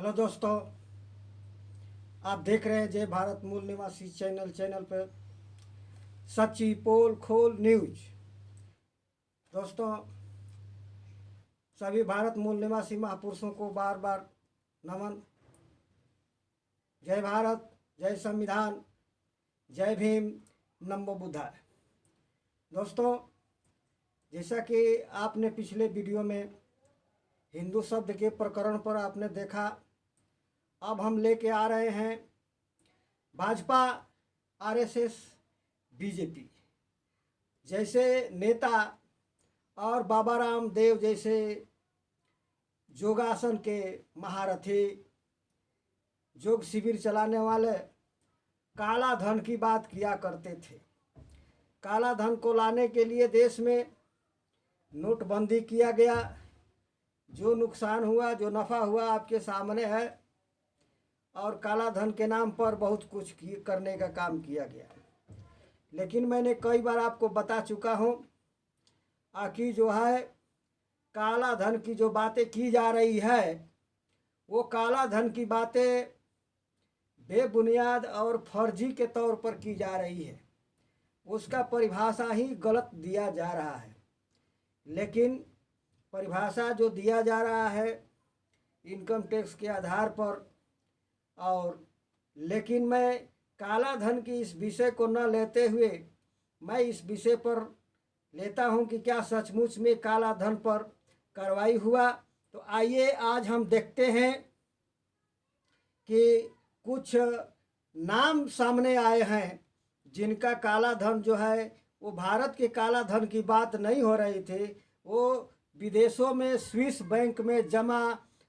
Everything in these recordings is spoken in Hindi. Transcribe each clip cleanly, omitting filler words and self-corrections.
हेलो दोस्तों, आप देख रहे हैं जय भारत मूल निवासी चैनल पर सच्ची पोल खोल न्यूज। दोस्तों, सभी भारत मूल निवासी महापुरुषों को बार बार नमन। जय भारत, जय संविधान, जय भीम, नमो बुद्धाय। दोस्तों, जैसा कि आपने पिछले वीडियो में हिंदू शब्द के प्रकरण पर आपने देखा, अब हम लेके आ रहे हैं भाजपा, आरएसएस, बीजेपी जैसे नेता और बाबा रामदेव जैसे योगासन के महारथी, योग शिविर चलाने वाले काला धन की बात किया करते थे। काला धन को लाने के लिए देश में नोटबंदी किया गया। जो नुकसान हुआ, जो नफ़ा हुआ आपके सामने है, और काला धन के नाम पर बहुत कुछ करने का काम किया गया। लेकिन मैंने कई बार आपको बता चुका हूँ कि जो है काला धन की जो बातें की जा रही है, वो काला धन की बातें बेबुनियाद और फर्जी के तौर पर की जा रही है। उसका परिभाषा ही गलत दिया जा रहा है। लेकिन परिभाषा जो दिया जा रहा है इनकम टैक्स के आधार पर, और लेकिन मैं काला धन की इस विषय को न लेते हुए मैं इस विषय पर लेता हूं कि क्या सचमुच में काला धन पर कार्रवाई हुआ। तो आइए आज हम देखते हैं कि कुछ नाम सामने आए हैं जिनका काला धन जो है वो भारत के काला धन की बात नहीं हो रही थी, वो विदेशों में स्विस बैंक में जमा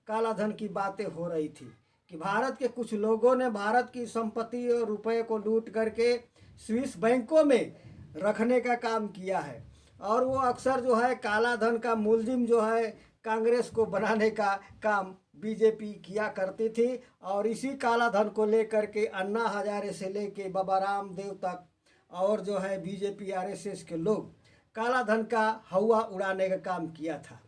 काला धन की बातें हो रही थी कि भारत के कुछ लोगों ने भारत की संपत्ति और रुपए को लूट करके स्विस बैंकों में रखने का काम किया है। और वो अक्सर जो है काला धन का मुलजिम जो है कांग्रेस को बनाने का काम बीजेपी किया करती थी। और इसी काला धन को लेकर के अन्ना हजारे से लेके बाबा रामदेव तक और जो है बीजेपी आरएसएस के लोग काला धन का हवा उड़ाने का काम किया था।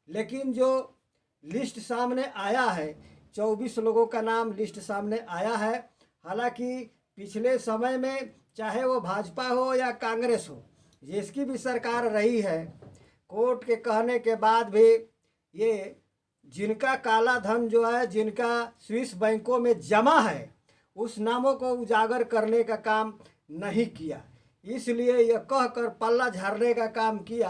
लेकिन जो लिस्ट सामने आया है, 24 लोगों का नाम लिस्ट सामने आया है। हालांकि पिछले समय में चाहे वो भाजपा हो या कांग्रेस हो, जिसकी भी सरकार रही है, कोर्ट के कहने के बाद भी ये जिनका काला धन जो है, जिनका स्विस बैंकों में जमा है, उस नामों को उजागर करने का काम नहीं किया। इसलिए यह कहकर पल्ला झाड़ने का काम किया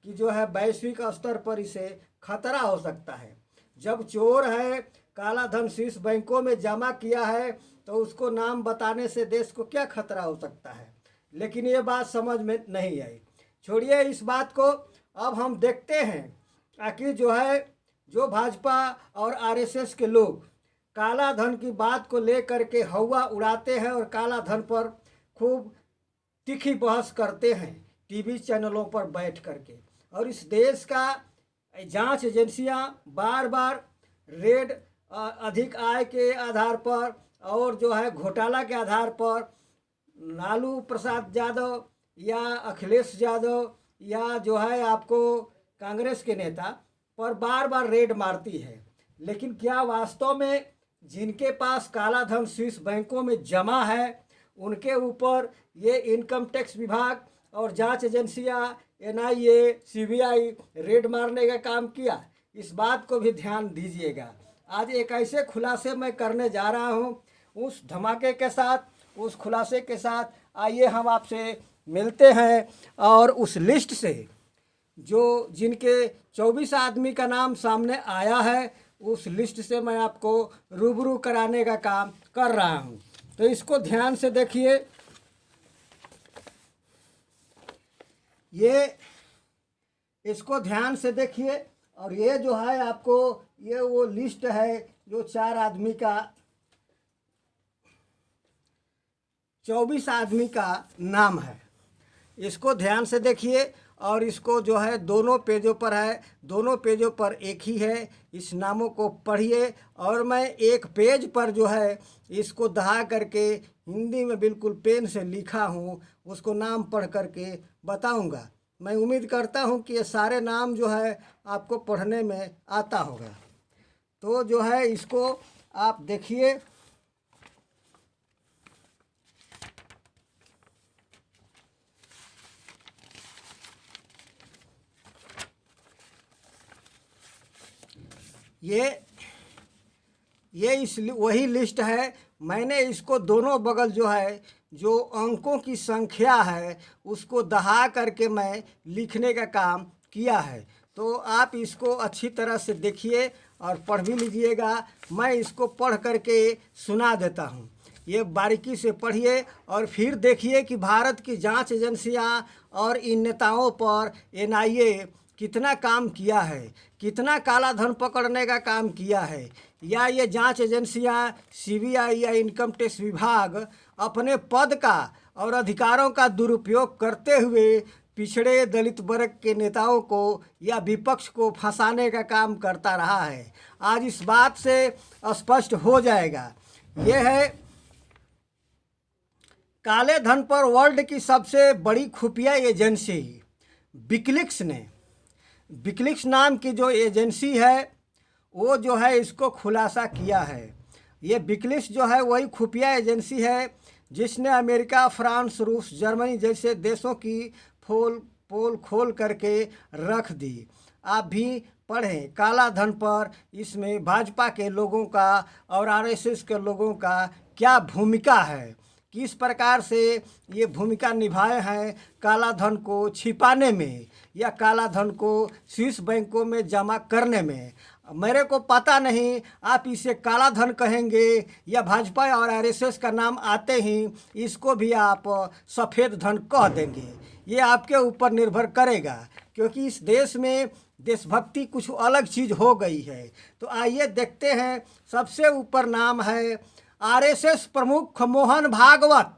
कि जो है वैश्विक स्तर पर इसे खतरा हो सकता है। जब चोर है, काला धन स्विस बैंकों में जमा किया है, तो उसको नाम बताने से देश को क्या खतरा हो सकता है। लेकिन ये बात समझ में नहीं आई। छोड़िए इस बात को, अब हम देखते हैं कि जो है जो भाजपा और आरएसएस के लोग काला धन की बात को लेकर के हवा उड़ाते हैं और काला धन पर खूब तीखी बहस करते हैं टीवी चैनलों पर बैठ करके। और इस देश का जांच एजेंसियां बार बार रेड अधिक आय के आधार पर और जो है घोटाला के आधार पर लालू प्रसाद यादव या अखिलेश यादव या जो है आपको कांग्रेस के नेता पर बार बार रेड मारती है। लेकिन क्या वास्तव में जिनके पास काला धन स्विस बैंकों में जमा है उनके ऊपर ये इनकम टैक्स विभाग और जांच एजेंसियां एनआईए, सीबीआई रेड मारने का काम किया? इस बात को भी ध्यान दीजिएगा। आज एक ऐसे खुलासे मैं करने जा रहा हूं, उस धमाके के साथ, उस खुलासे के साथ आइए हम आपसे मिलते हैं। और उस लिस्ट से जो जिनके 24 आदमी का नाम सामने आया है, उस लिस्ट से मैं आपको रूबरू कराने का काम कर रहा हूं। तो इसको ध्यान से देखिए। इसको ध्यान से देखिए। और ये जो है आपको ये वो लिस्ट है जो 4 आदमी का 24 आदमी का नाम है। इसको ध्यान से देखिए। और इसको जो है दोनों पेजों पर है, दोनों पेजों पर एक ही है। इस नामों को पढ़िए। और मैं एक पेज पर जो है इसको दहा करके हिंदी में बिल्कुल पेन से लिखा हूँ, उसको नाम पढ़ करके बताऊँगा। मैं उम्मीद करता हूँ कि ये सारे नाम जो है आपको पढ़ने में आता होगा। तो जो है इसको आप देखिए, ये वही लिस्ट है। मैंने इसको दोनों बगल जो है, जो अंकों की संख्या है उसको दहा करके मैं लिखने का काम किया है। तो आप इसको अच्छी तरह से देखिए और पढ़ भी लीजिएगा। मैं इसको पढ़ करके सुना देता हूँ, ये बारीकी से पढ़िए और फिर देखिए कि भारत की जांच एजेंसियां और इन नेताओं पर एनआईए कितना काम किया है, कितना काला धन पकड़ने का काम किया है, या ये जांच एजेंसियां सीबीआई या इनकम टैक्स विभाग अपने पद का और अधिकारों का दुरुपयोग करते हुए पिछड़े दलित वर्ग के नेताओं को या विपक्ष को फंसाने का काम करता रहा है। आज इस बात से स्पष्ट हो जाएगा। यह है काले धन पर वर्ल्ड की सबसे बड़ी खुफिया एजेंसी विकिलीक्स नाम की जो एजेंसी है वो जो है इसको खुलासा किया है। ये विकिलीक्स जो है वही खुफिया एजेंसी है जिसने अमेरिका, फ्रांस, रूस, जर्मनी जैसे देशों की पोल खोल करके रख दी। आप भी पढ़ें काला धन पर, इसमें भाजपा के लोगों का और आरएसएस के लोगों का क्या भूमिका है, किस प्रकार से ये भूमिका निभाए हैं काला धन को छिपाने में या काला धन को स्विस बैंकों में जमा करने में। मेरे को पता नहीं आप इसे काला धन कहेंगे या भाजपा और आरएसएस का नाम आते ही इसको भी आप सफ़ेद धन कह देंगे। ये आपके ऊपर निर्भर करेगा, क्योंकि इस देश में देशभक्ति कुछ अलग चीज़ हो गई है। तो आइए देखते हैं। सबसे ऊपर नाम है आरएसएस प्रमुख मोहन भागवत।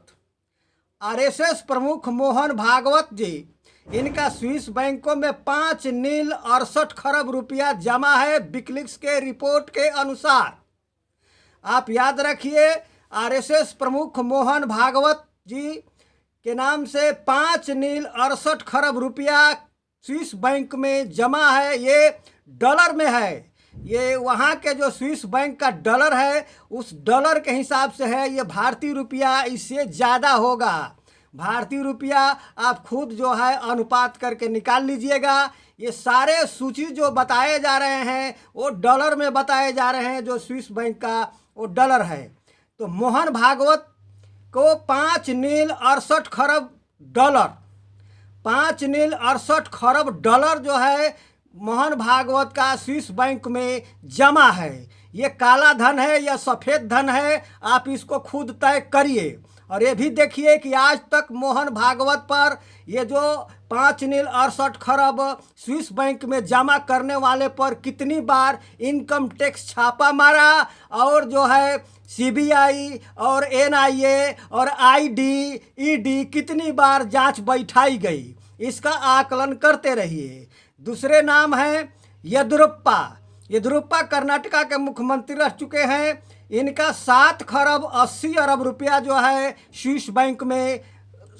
आरएसएस प्रमुख मोहन भागवत जी, इनका स्विस बैंकों में 5.68 खरब रुपया जमा है विकिलीक्स के रिपोर्ट के अनुसार। आप याद रखिए, आरएसएस प्रमुख मोहन भागवत जी के नाम से 5.68 खरब रुपया स्विस बैंक में जमा है। ये डॉलर में है, ये वहाँ के जो स्विस बैंक का डॉलर है उस डॉलर के हिसाब से है। ये भारतीय रुपया इससे ज़्यादा होगा। भारतीय रुपया आप खुद जो है अनुपात करके निकाल लीजिएगा। ये सारे सूची जो बताए जा रहे हैं वो डॉलर में बताए जा रहे हैं, जो स्विस बैंक का वो डॉलर है। तो मोहन भागवत को 5.68 खरब डॉलर, 5.68 खरब डॉलर जो है मोहन भागवत का स्विस बैंक में जमा है। ये काला धन है या सफ़ेद धन है, आप इसको खुद तय करिए। और ये भी देखिए कि आज तक मोहन भागवत पर ये जो 5.68 खरब स्विस बैंक में जमा करने वाले पर कितनी बार इनकम टैक्स छापा मारा और जो है सीबीआई और एनआईए और आईडी, ईडी कितनी बार जांच बैठाई गई, इसका आकलन करते रहिए। दूसरे नाम हैं येदियुरप्पा। येदियुरप्पा कर्नाटका के मुख्यमंत्री रह चुके हैं। इनका 7 खरब 80 अरब रुपया जो है स्विस बैंक में,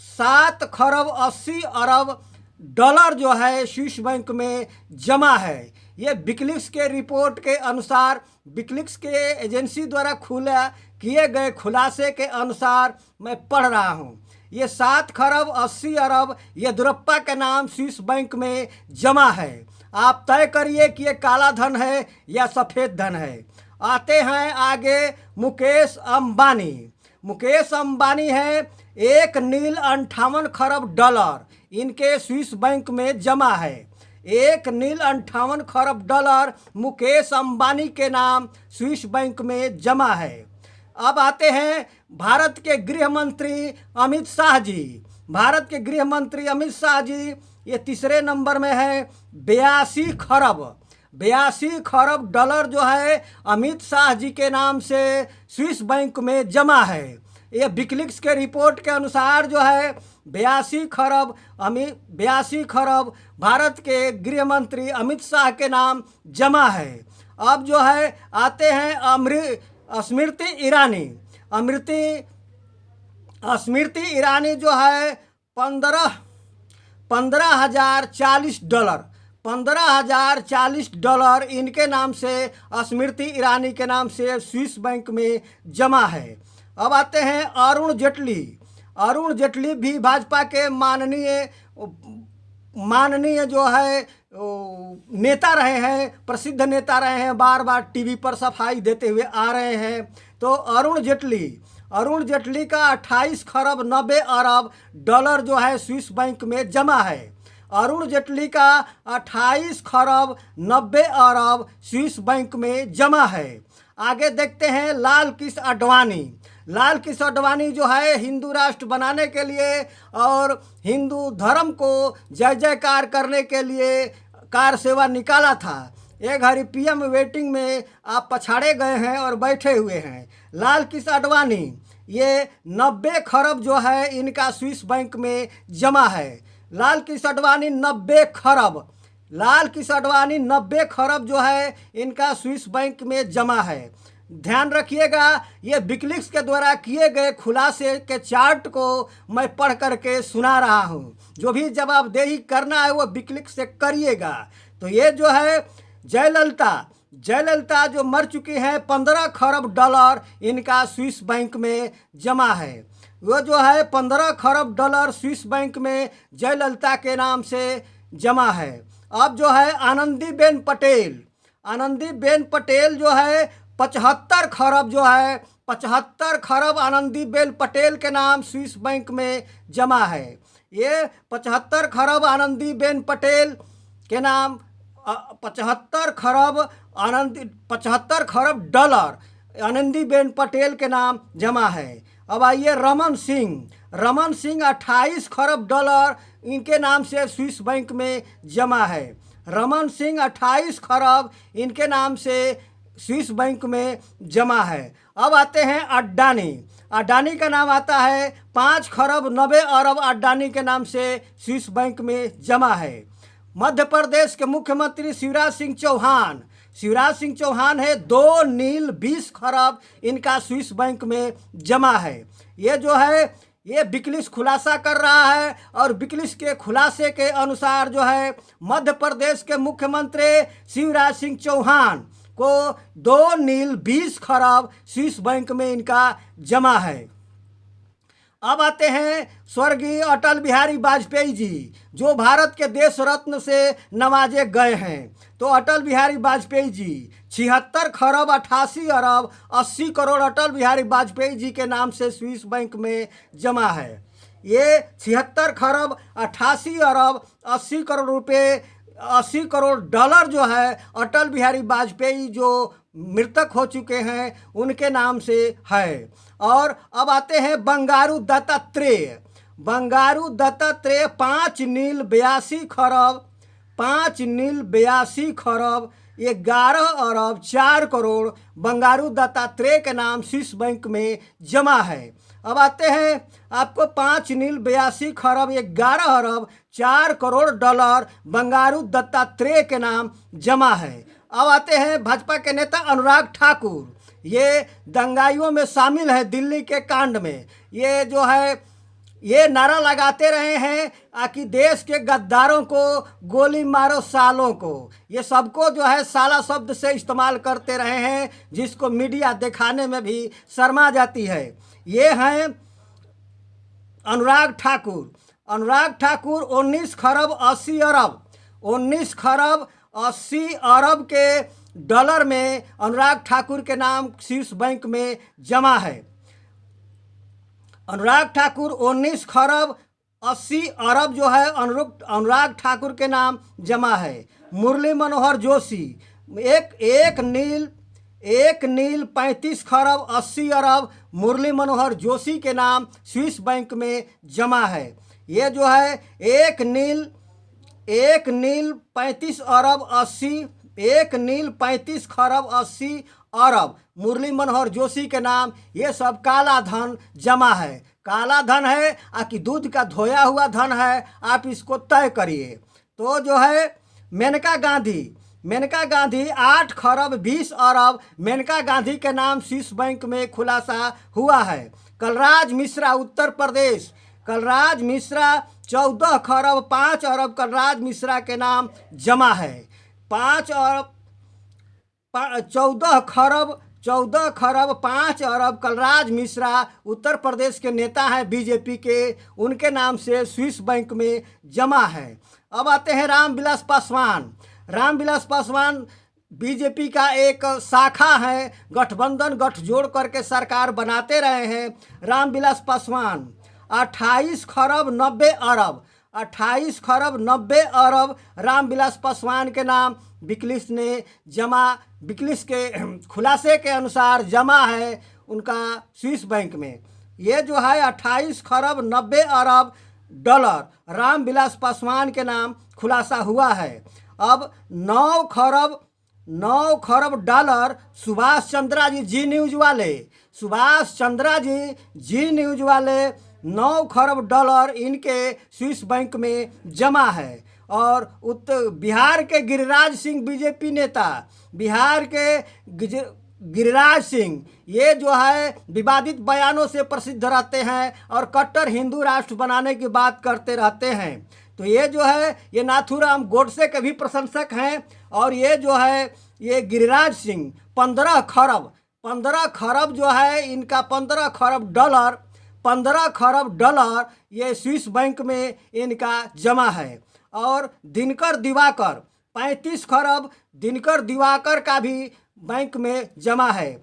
7 खरब 80 अरब डॉलर जो है स्विस बैंक में जमा है। ये विकिलीक्स के रिपोर्ट के अनुसार, विकिलीक्स के एजेंसी द्वारा किए गए खुलासे के अनुसार मैं पढ़ रहा हूँ। ये 7 खरब 80 अरब येदियुरप्पा के नाम स्विस बैंक में जमा है। आप तय करिए कि ये काला धन है या सफ़ेद धन है। आते हैं आगे मुकेश अंबानी। मुकेश अंबानी है 1.58 खरब डॉलर इनके स्विस बैंक में जमा है। 1.58 खरब डॉलर मुकेश अंबानी के नाम स्विस बैंक में जमा है। अब आते हैं भारत के गृह मंत्री अमित शाह जी। भारत के गृह मंत्री अमित शाह जी ये तीसरे नंबर में है। 82 खरब डॉलर जो है अमित शाह जी के नाम से स्विस बैंक में जमा है। ये विकिलीक्स के रिपोर्ट के अनुसार जो है 82 खरब भारत के गृह मंत्री अमित शाह के नाम जमा है। अब जो है आते हैं स्मृति ईरानी। स्मृति ईरानी जो है 15,040 डॉलर $15,040 इनके नाम से स्मृति ईरानी के नाम से स्विस बैंक में जमा है। अब आते हैं अरुण जेटली। अरुण जेटली भी भाजपा के माननीय जो है नेता रहे हैं, प्रसिद्ध नेता रहे हैं, बार बार टीवी पर सफाई देते हुए आ रहे हैं। तो अरुण जेटली का 28 खरब 90 अरब डॉलर जो है स्विस बैंक में जमा है। अरुण जेटली का 28 खरब 90 अरब स्विस बैंक में जमा है। आगे देखते हैं लाल कृष्ण आडवाणी जो है हिंदू राष्ट्र बनाने के लिए और हिंदू धर्म को जय जयकार करने के लिए कार सेवा निकाला था। एक घड़ी पीएम वेटिंग में आप पछाड़े गए हैं और बैठे हुए हैं। लाल कृष्ण आडवाणी ये 90 खरब जो है इनका स्विस बैंक में जमा है। लाल कृष्ण आडवाणी 90 खरब जो है इनका स्विस बैंक में जमा है। ध्यान रखिएगा, ये विकिलीक्स के द्वारा किए गए खुलासे के चार्ट को मैं पढ़ करके सुना रहा हूँ। जो भी जवाबदेही करना है वो विकिलीक्स से करिएगा। तो ये जो है जयललिता जो मर चुकी हैं 15 खरब डॉलर इनका स्विस बैंक में जमा है। वो जो है 15 खरब डॉलर स्विस बैंक में जयललिता के नाम से जमा है। अब जो है आनंदीबेन पटेल जो है 75 खरब आनंदीबेन पटेल के नाम स्विस बैंक में जमा है। ये 75 खरब आनंदीबेन पटेल के नाम 75 खरब डॉलर आनंदीबेन पटेल के नाम जमा है। अब आइए रमन सिंह 28 खरब डॉलर इनके नाम से स्विस बैंक में जमा है। रमन सिंह 28 खरब इनके नाम से स्विस बैंक में जमा है। अब आते हैं अडानी का नाम आता है 5 खरब 90 अरब अडानी के नाम से स्विस बैंक में जमा है। मध्य प्रदेश के मुख्यमंत्री शिवराज सिंह चौहान है 2 नील 20 खरब इनका स्विस बैंक में जमा है। ये जो है ये विकिलीक्स खुलासा कर रहा है और विकिलीक्स के खुलासे के अनुसार जो है मध्य प्रदेश के मुख्यमंत्री शिवराज सिंह चौहान को 2 नील 20 खरब स्विस बैंक में इनका जमा है। अब आते हैं स्वर्गीय अटल बिहारी वाजपेयी जी जो भारत के देश रत्न से नवाजे गए हैं। तो अटल बिहारी वाजपेयी जी 76 खरब 88 अरब 80 करोड़ अटल बिहारी वाजपेयी जी के नाम से स्विस बैंक में जमा है। ये 76 खरब 88 अरब 80 करोड़ रुपए 80 करोड़ डॉलर जो है अटल बिहारी वाजपेयी जो मृतक हो चुके हैं उनके नाम से है। और अब आते हैं बंगारू दत्तात्रेय 5 नील 82 खरब 11 अरब 4 करोड़ बंगारू दत्तात्रेय के नाम स्विस बैंक में जमा है। अब आते हैं आपको 5 नील 82 खरब 11 अरब 4 करोड़ डॉलर बंगारू दत्तात्रेय के नाम जमा है। अब आते हैं भाजपा के नेता अनुराग ठाकुर, ये दंगाइयों में शामिल है दिल्ली के कांड में। ये जो है ये नारा लगाते रहे हैं कि देश के गद्दारों को गोली मारो सालों को। ये सबको जो है साला शब्द से इस्तेमाल करते रहे हैं जिसको मीडिया दिखाने में भी शर्मा जाती है। ये हैं अनुराग ठाकुर 19 खरब 80 अरब के डॉलर में अनुराग ठाकुर के नाम स्विस बैंक में जमा है। अनुराग ठाकुर 19 खरब 80 अरब जो है अनुराग ठाकुर के नाम जमा है। मुरली मनोहर जोशी एक नील 35 खरब 80 अरब मुरली मनोहर जोशी के नाम स्विस बैंक में जमा है। ये जो है एक नील 35 खरब 80 अरब मुरली मनोहर जोशी के नाम ये सब काला धन जमा है। काला धन है कि दूध का धोया हुआ धन है, आप इसको तय करिए। तो जो है मेनका गांधी 8 खरब 20 अरब मेनका गांधी के नाम स्विस बैंक में खुलासा हुआ है। कलराज मिश्रा उत्तर प्रदेश 14 खरब 5 अरब कलराज मिश्रा के नाम जमा है। 14 खरब 5 अरब कलराज मिश्रा उत्तर प्रदेश के नेता हैं बीजेपी के, उनके नाम से स्विस बैंक में जमा है। अब आते हैं रामविलास पासवान। रामविलास पासवान बीजेपी का एक शाखा है, गठबंधन गठजोड़ करके सरकार बनाते रहे हैं। रामविलास पासवान 28 खरब 90 अरब रामविलास पासवान के नाम विकिलीक्स ने जमा, विकिलीक्स के खुलासे के अनुसार जमा है उनका स्विस बैंक में। ये जो है 28 खरब 90 अरब डॉलर रामविलास पासवान के नाम खुलासा हुआ है। अब 9 खरब डॉलर सुभाष चंद्रा जी जी न्यूज वाले 9 खरब डॉलर इनके स्विस बैंक में जमा है। और उत्तर बिहार के गिरिराज सिंह बीजेपी नेता, बिहार के गिरिराज सिंह, ये जो है विवादित बयानों से प्रसिद्ध रहते हैं और कट्टर हिंदू राष्ट्र बनाने की बात करते रहते हैं। तो ये जो है ये नाथूराम गोडसे के भी प्रशंसक हैं। और ये जो है ये गिरिराज सिंह 15 खरब जो है इनका 15 खरब डॉलर ये स्विस बैंक में इनका जमा है। और दिनकर दिवाकर 35 खरब दिनकर दिवाकर का भी बैंक में जमा है।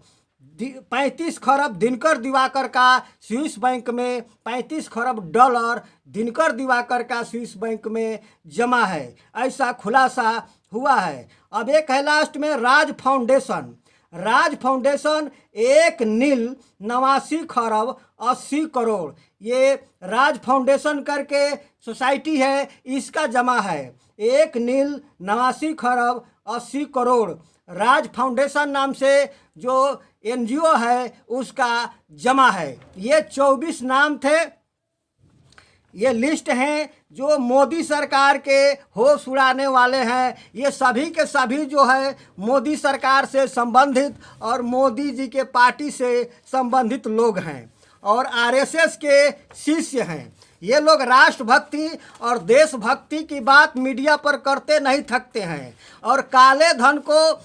35 खरब दिनकर दिवाकर का स्विस बैंक में, 35 खरब डॉलर दिनकर दिवाकर का स्विस बैंक में जमा है, ऐसा खुलासा हुआ है। अब एक है लास्ट में राज फाउंडेशन 89 खरब 80 करोड़, ये राज फाउंडेशन करके सोसाइटी है, इसका जमा है 89 खरब 80 करोड़। राज फाउंडेशन नाम से जो एनजीओ है उसका जमा है। ये 24 नाम थे। ये लिस्ट हैं जो मोदी सरकार के होश उड़ाने वाले हैं। ये सभी के सभी जो है मोदी सरकार से संबंधित और मोदी जी के पार्टी से संबंधित लोग हैं और आरएसएस के शिष्य हैं। ये लोग राष्ट्रभक्ति और देशभक्ति की बात मीडिया पर करते नहीं थकते हैं और काले धन को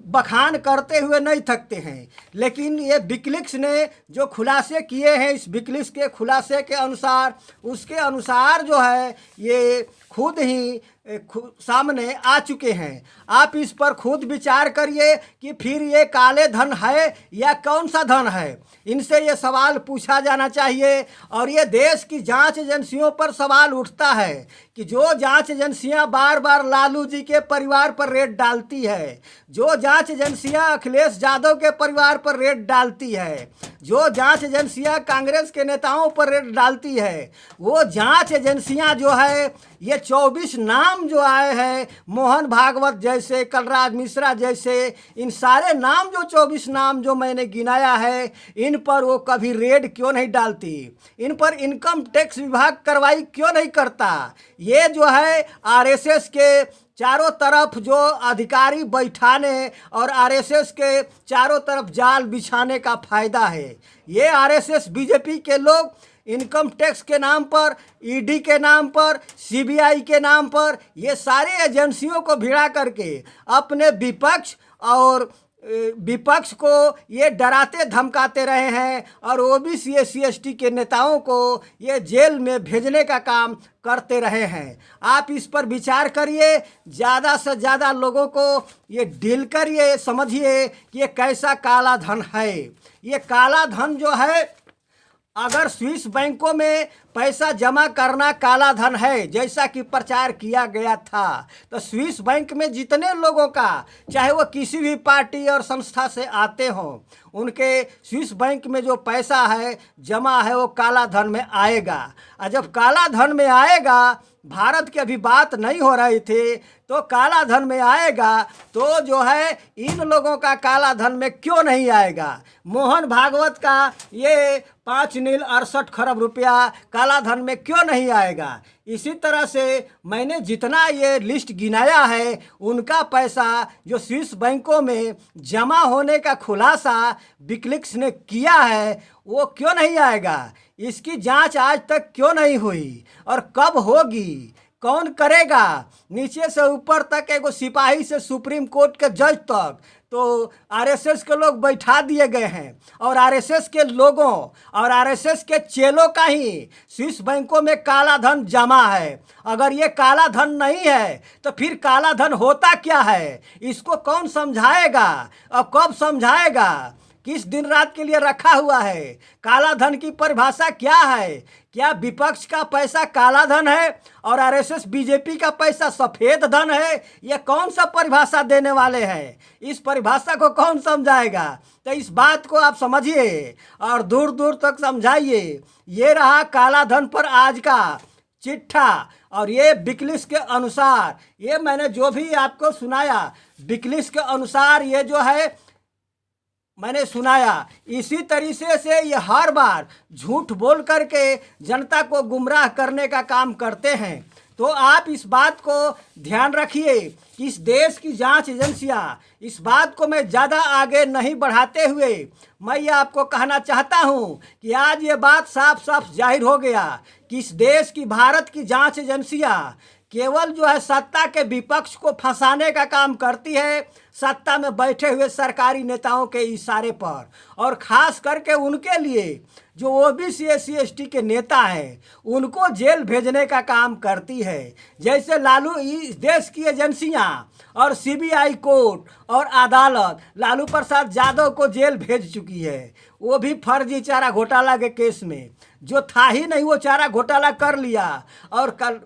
बखान करते हुए नहीं थकते हैं। लेकिन ये विकिलीक्स ने जो खुलासे किए हैं, इस विकिलीक्स के खुलासे के अनुसार, उसके अनुसार जो है ये खुद ही सामने आ चुके हैं। आप इस पर खुद विचार करिए कि फिर ये काले धन है या कौन सा धन है, इनसे ये सवाल पूछा जाना चाहिए। और ये देश की जांच एजेंसियों पर सवाल उठता है कि जो जांच एजेंसियां बार बार लालू जी के परिवार पर रेड डालती है, जो जांच एजेंसियां अखिलेश यादव के परिवार पर रेड डालती है, जो जांच एजेंसियां कांग्रेस के नेताओं पर रेड डालती है, वो जांच एजेंसियां जो है ये 24 नाम जो आए हैं, मोहन भागवत जैसे, कलराज मिश्रा जैसे, इन सारे नाम जो 24 नाम जो मैंने गिनाया है, इन पर वो कभी रेड क्यों नहीं डालती? इन पर इनकम टैक्स विभाग कार्रवाई क्यों नहीं करता? ये जो है आरएसएस के चारों तरफ जो अधिकारी बैठाने और आरएसएस के चारों तरफ जाल बिछाने का फायदा है। ये आरएसएस बीजेपी के लोग इनकम टैक्स के नाम पर, ईडी के नाम पर, सीबीआई के नाम पर, ये सारे एजेंसियों को भिड़ा करके अपने विपक्ष को ये डराते धमकाते रहे हैं और ओबीसी एससी/एसटी के नेताओं को ये जेल में भेजने का काम करते रहे हैं। आप इस पर विचार करिए, ज़्यादा से ज़्यादा लोगों को ये डील करिए, समझिए कि ये कैसा काला धन है। ये काला धन जो है, अगर स्विस बैंकों में पैसा जमा करना काला धन है जैसा कि प्रचार किया गया था, तो स्विस बैंक में जितने लोगों का, चाहे वो किसी भी पार्टी और संस्था से आते हों, उनके स्विस बैंक में जो पैसा है जमा है वो काला धन में आएगा। और जब काला धन में आएगा, भारत की अभी बात नहीं हो रही थी, तो काला धन में आएगा तो जो है इन लोगों का काला धन में क्यों नहीं आएगा? मोहन भागवत का ये 5.68 खरब रुपया काला धन में क्यों नहीं आएगा? इसी तरह से मैंने जितना ये लिस्ट गिनाया है उनका पैसा जो स्विस बैंकों में जमा होने का खुलासा विकिलीक्स ने किया है वो क्यों नहीं आएगा? इसकी जांच आज तक क्यों नहीं हुई और कब होगी? कौन करेगा? नीचे से ऊपर तक, एगो सिपाही से सुप्रीम कोर्ट के जज तक तो आरएसएस के लोग बैठा दिए गए हैं और आरएसएस के लोगों और आरएसएस के चेलों का ही स्विस बैंकों में काला धन जमा है। अगर ये काला धन नहीं है तो फिर काला धन होता क्या है? इसको कौन समझाएगा और कब समझाएगा? किस दिन रात के लिए रखा हुआ है? काला धन की परिभाषा क्या है? क्या विपक्ष का पैसा काला धन है और आरएसएस बीजेपी का पैसा सफेद धन है? ये कौन सा परिभाषा देने वाले हैं? इस परिभाषा को कौन समझाएगा? तो इस बात को आप समझिए और दूर दूर तक समझाइए। ये रहा काला धन पर आज का चिट्ठा और ये विकिलीक्स के अनुसार, ये मैंने जो भी आपको सुनाया विकिलीक्स के अनुसार ये जो है मैंने सुनाया। इसी तरीके से ये हर बार झूठ बोल करके जनता को गुमराह करने का काम करते हैं। तो आप इस बात को ध्यान रखिए कि इस देश की जांच एजेंसियां, इस बात को मैं ज़्यादा आगे नहीं बढ़ाते हुए मैं ये आपको कहना चाहता हूं कि आज ये बात साफ साफ जाहिर हो गया कि इस देश की, भारत की जांच एजेंसियां केवल जो है सत्ता के विपक्ष को फंसाने का काम करती है, सत्ता में बैठे हुए सरकारी नेताओं के इशारे पर, और ख़ास करके उनके लिए जो ओबीसी एससी एसटी के नेता हैं उनको जेल भेजने का काम करती है। जैसे लालू, इस देश की एजेंसियां और सीबीआई कोर्ट और अदालत लालू प्रसाद यादव को जेल भेज चुकी है, वो भी फर्जी चारा घोटाला के केस में। जो था ही नहीं वो चारा घोटाला कर लिया। और कल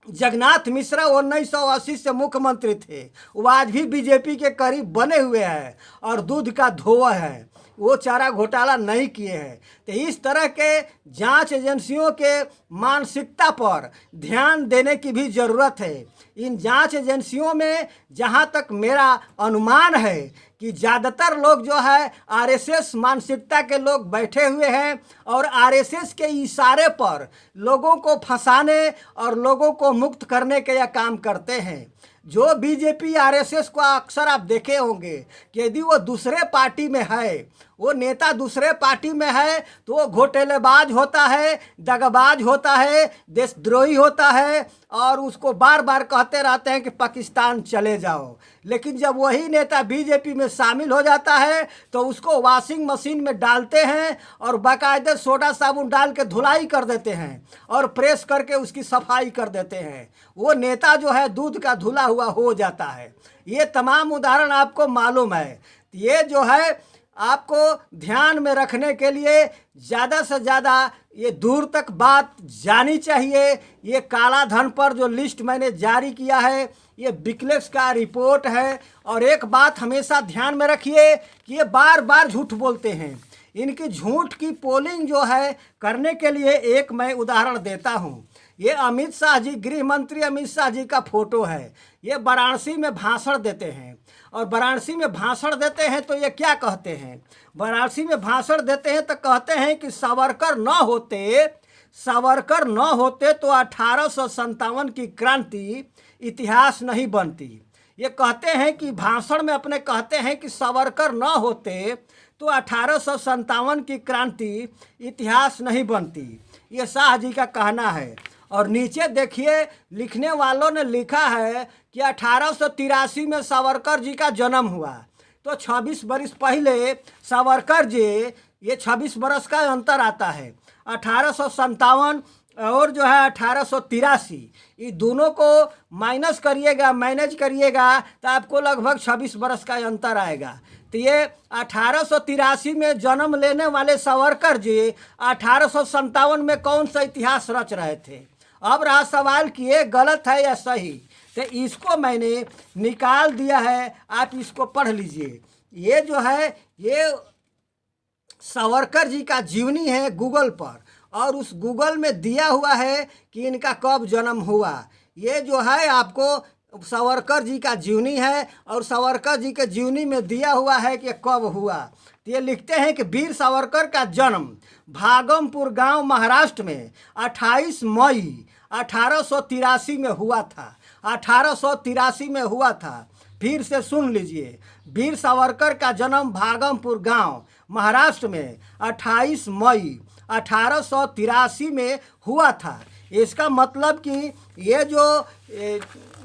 जगन्नाथ मिश्रा 1980 से मुख्यमंत्री थे, वो आज भी बीजेपी के करीब बने हुए हैं और दूध का धोआ है, वो चारा घोटाला नहीं किए हैं। तो इस तरह के जांच एजेंसियों के मानसिकता पर ध्यान देने की भी ज़रूरत है। इन जांच एजेंसियों में जहां तक मेरा अनुमान है कि ज़्यादातर लोग जो है आरएसएस मानसिकता के लोग बैठे हुए हैं और आरएसएस के इशारे पर लोगों को फंसाने और लोगों को मुक्त करने के यह काम करते हैं। जो बीजेपी आरएसएस को अक्सर आप देखे होंगे कि यदि वो दूसरे पार्टी में है, वो नेता दूसरे पार्टी में है तो वो घोटालेबाज होता है, दगाबाज होता है, देशद्रोही होता है और उसको बार बार कहते रहते हैं कि पाकिस्तान चले जाओ। लेकिन जब वही नेता बीजेपी में शामिल हो जाता है तो उसको वॉशिंग मशीन में डालते हैं और बाकायदे सोडा साबुन डाल के धुलाई कर देते हैं और प्रेस करके उसकी सफाई कर देते हैं। वो नेता जो है दूध का धुला हुआ हो जाता है। ये तमाम उदाहरण आपको मालूम है। ये जो है आपको ध्यान में रखने के लिए ज़्यादा से ज़्यादा ये दूर तक बात जानी चाहिए। ये काला धन पर जो लिस्ट मैंने जारी किया है ये विकिलीक्स का रिपोर्ट है। और एक बात हमेशा ध्यान में रखिए कि ये बार बार झूठ बोलते हैं। इनकी झूठ की पोलिंग जो है करने के लिए एक मैं उदाहरण देता हूँ। ये अमित शाह जी, गृह मंत्री अमित शाह जी का फोटो है। ये वाराणसी में भाषण देते हैं और वाराणसी में भाषण देते हैं तो ये क्या कहते हैं? वाराणसी में भाषण देते हैं तो कहते हैं कि सावरकर न होते तो 1857 की क्रांति इतिहास नहीं बनती। ये कहते हैं कि भाषण में अपने कहते हैं कि सावरकर न होते तो 1857 की क्रांति इतिहास नहीं बनती। ये शाह जी का कहना है। और नीचे देखिए लिखने वालों ने लिखा है कि 1883 में सावरकर जी का जन्म हुआ। तो 26 बरस पहले सावरकर जी, ये 26 बरस का अंतर आता है। 1857 और जो है 1883, ये दोनों को माइनस करिएगा, मैनेज करिएगा तो आपको लगभग 26 बरस का अंतर आएगा। तो ये 1883 में जन्म लेने वाले सावरकर जी 1857 में कौन सा इतिहास रच रहे थे? अब रहा सवाल कि ये गलत है या सही। तो इसको मैंने निकाल दिया है, आप इसको पढ़ लीजिए। ये जो है ये सावरकर जी का जीवनी है गूगल पर, और उस गूगल में दिया हुआ है कि इनका कब जन्म हुआ। ये जो है आपको सावरकर जी का जीवनी है और सावरकर जी के जीवनी में दिया हुआ है कि कब हुआ। तो ये लिखते हैं कि वीर सावरकर का जन्म भागमपुर गांव महाराष्ट्र में 28 मई 1883 में हुआ था। 1883 में हुआ था। फिर से सुन लीजिए, वीर सावरकर का जन्म भागमपुर गांव महाराष्ट्र में 28 मई 1883 में हुआ था। इसका मतलब कि ये जो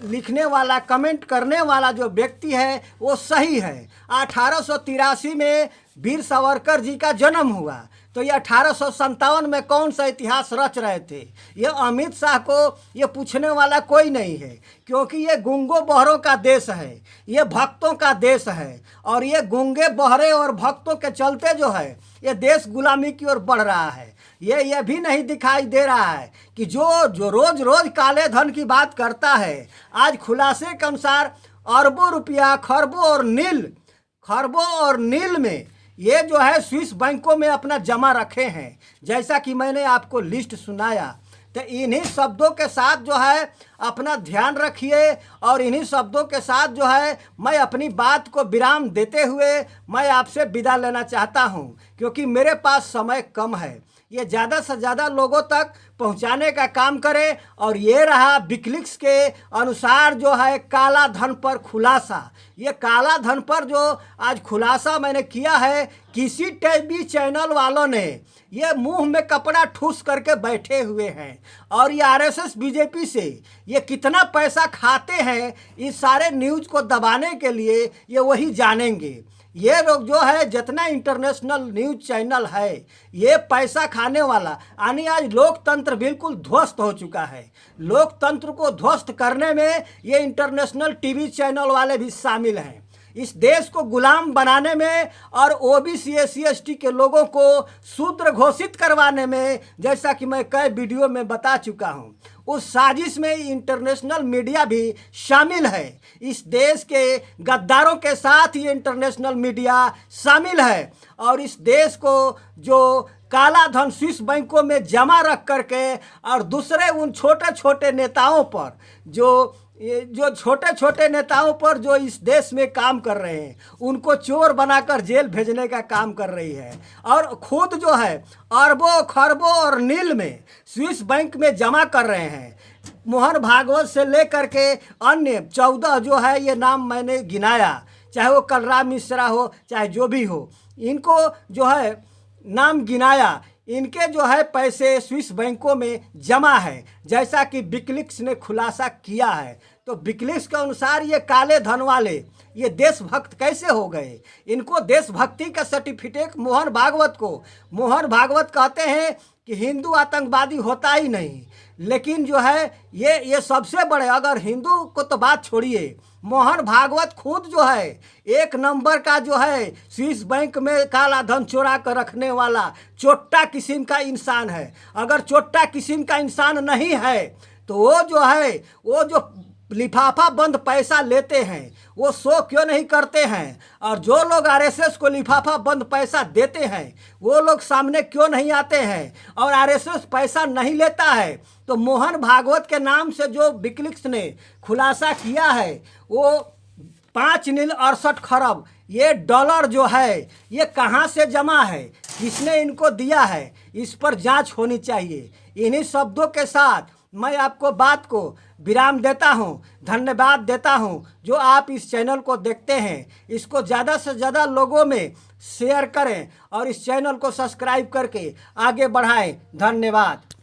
लिखने वाला, कमेंट करने वाला जो व्यक्ति है वो सही है। 1883 में वीर सावरकर जी का जन्म हुआ, तो ये 1857 में कौन सा इतिहास रच रहे थे? ये अमित शाह को ये पूछने वाला कोई नहीं है, क्योंकि ये गूंगों बहरों का देश है, ये भक्तों का देश है। और ये गूंगे बहरे और भक्तों के चलते जो है ये देश गुलामी की ओर बढ़ रहा है। ये भी नहीं दिखाई दे रहा है कि जो रोज रोज काले धन की बात करता है, आज खुलासे के अनुसार अरबों रुपया, खरबों और नील में ये जो है स्विस बैंकों में अपना जमा रखे हैं, जैसा कि मैंने आपको लिस्ट सुनाया। तो इन्हीं शब्दों के साथ जो है अपना ध्यान रखिए, और इन्हीं शब्दों के साथ जो है मैं अपनी बात को विराम देते हुए मैं आपसे विदा लेना चाहता हूं, क्योंकि मेरे पास समय कम है। ये ज़्यादा से ज़्यादा लोगों तक पहुंचाने का काम करें। और ये रहा विकिलीक्स के अनुसार जो है काला धन पर खुलासा। ये काला धन पर जो आज खुलासा मैंने किया है, किसी टीवी चैनल वालों ने ये मुंह में कपड़ा ठूस करके बैठे हुए हैं। और ये आरएसएस बीजेपी से ये कितना पैसा खाते हैं इस सारे न्यूज़ को दबाने के लिए, ये वही जानेंगे। ये लोग जो है जितना इंटरनेशनल न्यूज़ चैनल है, ये पैसा खाने वाला, यानी आज लोकतंत्र बिल्कुल ध्वस्त हो चुका है। लोकतंत्र को ध्वस्त करने में ये इंटरनेशनल टीवी चैनल वाले भी शामिल हैं। इस देश को गुलाम बनाने में और ओबीसी एससी एसटी के लोगों को शूद्र घोषित करवाने में, जैसा कि मैं कई वीडियो में बता चुका हूँ, उस साजिश में इंटरनेशनल मीडिया भी शामिल है। इस देश के गद्दारों के साथ ये इंटरनेशनल मीडिया शामिल है। और इस देश को जो काला धन स्विस बैंकों में जमा रख करके और दूसरे उन छोटे छोटे नेताओं पर जो छोटे छोटे नेताओं पर जो इस देश में काम कर रहे हैं, उनको चोर बनाकर जेल भेजने का काम कर रही है। और खुद जो है अरबों खरबों और नील में स्विस बैंक में जमा कर रहे हैं। मोहन भागवत से लेकर के अन्य 14 जो है ये नाम मैंने गिनाया, चाहे वो कलराम मिश्रा हो, चाहे जो भी हो, इनको जो है नाम गिनाया। इनके जो है पैसे स्विस बैंकों में जमा है, जैसा कि विकिलीक्स ने खुलासा किया है। तो विकिलीक्स के अनुसार ये काले धन वाले ये देशभक्त कैसे हो गए? इनको देशभक्ति का सर्टिफिकेट मोहन भागवत कहते हैं कि हिंदू आतंकवादी होता ही नहीं। लेकिन जो है ये सबसे बड़े, अगर हिंदू को तो बात छोड़िए, मोहन भागवत खुद जो है 1 नंबर का जो है स्विस बैंक में काला धन चोरा कर रखने वाला चोट्टा किस्म का इंसान है। अगर चोट्टा किस्म का इंसान नहीं है तो वो जो लिफाफा बंद पैसा लेते हैं वो शो क्यों नहीं करते हैं? और जो लोग आरएसएस को लिफाफा बंद पैसा देते हैं वो लोग सामने क्यों नहीं आते हैं? और आरएसएस पैसा नहीं लेता है तो मोहन भागवत के नाम से जो विकिलीक्स ने खुलासा किया है वो 5.68 खरब ये डॉलर जो है ये कहाँ से जमा है, किसने इनको दिया है, इस पर जांच होनी चाहिए। इन्हीं शब्दों के साथ मैं आपको बात को विराम देता हूं, धन्यवाद देता हूं। जो आप इस चैनल को देखते हैं, इसको ज़्यादा से ज़्यादा लोगों में शेयर करें और इस चैनल को सब्सक्राइब करके आगे बढ़ाएं। धन्यवाद।